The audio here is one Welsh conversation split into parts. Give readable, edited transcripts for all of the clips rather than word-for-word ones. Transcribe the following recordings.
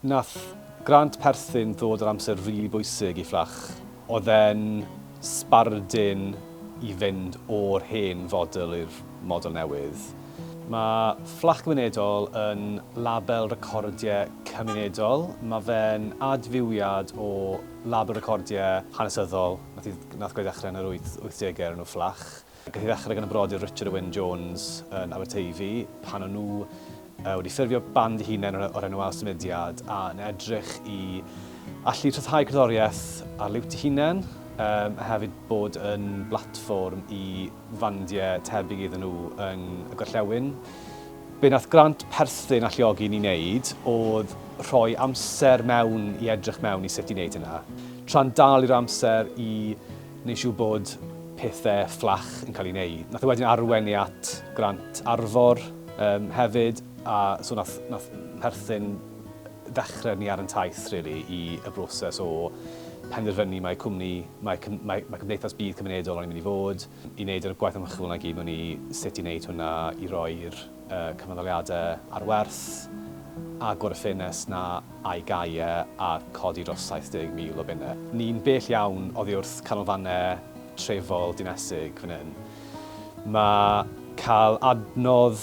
Nath Grant Perthyn ddod ar amser rili bwysig I Fflach. Oedd e'n sbardun I fynd o'r hen fodel i'r model newydd. Mae Fflach Gymunedol yn label recordiau cymunedol. Mae fe'n adfywiad o label recordiau hanesyddol. Nath gael ddechrau yn yr 80au yn o Fflach. Gath I ddechrau gan y brodyr Richard Owen Jones yn Aberteifi pan o'n nhw wedi ffurfio band I hunain o'r enw Aws Symudiad a yn edrych I allu rhyddhau cerddoriaeth ar liwt I hunain, hefyd bod yn blatfform I fandiau tebyg iddyn nhw yn y gorllewin. Be nath Grant Perthyn alluogi ni wneud oedd rhoi amser mewn I edrych mewn I sut I wneud hynna. Tra'n dal i'r amser I wneud siŵr bod pethau fflach yn cael ei wneud. Nath wedyn arwen I at Grant Arfor hefyd, a so nath Perthyn ddechrau ni ar yn taith really, I y broses o penderfynu mae Cymdeithas Byd Cymunedol o'n mynd I fod, I wneud yr gwaith ymchwil yna gyd mewn I sut I wneud hwnna I roi'r cyfnodoliadau ar werth, agor y ffenest na a'i gaiau a codi dros 70,000 o bunnau. Ni'n bell iawn oddi wrth canolfannau trefol dinesig fan hyn. Mae cael adnodd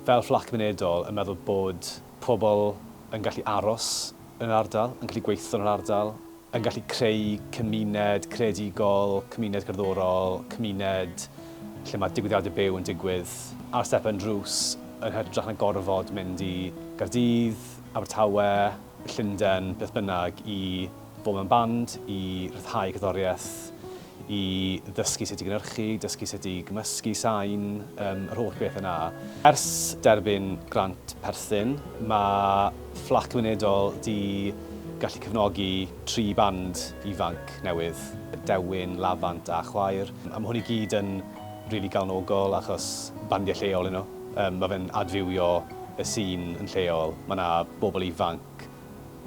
fel Fflach Gymunedol yn meddwl bod pobl yn gallu aros yn yr ardal, yn gallu gweithio yn yr ardal, yn gallu creu cymuned creadigol, cymuned cerddorol, cymuned lle mae digwyddiadau byw yn digwydd ar stepen drws yn hytrach na gorfod mynd I Gaerdydd, Abertawe, Llundain, beth bynnag I fod mewn band, I rhyddhau cerddoriaeth, I ddysgu sut I gynhyrchu, dysgu sut I gymysgu sain, yr holl beth yna. Ers derbyn Grant Perthyn, mae Fflach Gymunedol wedi gallu cefnogi 3 band ifanc newydd, Dewin, Lafant a Chwaer. A mae hwn I gyd yn rili galonogol achos bandiau lleol nhw. Mae fe'n adfywio y sîn yn lleol. Mae yna bobl ifanc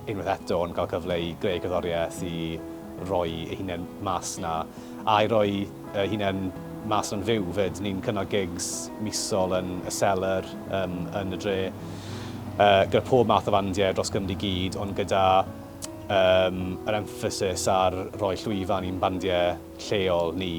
unwaith eto yn cael cyfle I greu cerddoriaeth I roi eu hunain mas na a I roi eu hunain mas yn fyw fyd. Ni'n cynnal gigs misol yn y Seller yn y dre gyda pob math o fandiau dros Gymru gyd ond gyda yr emphasis ar roi llwyfan i'n bandiau lleol ni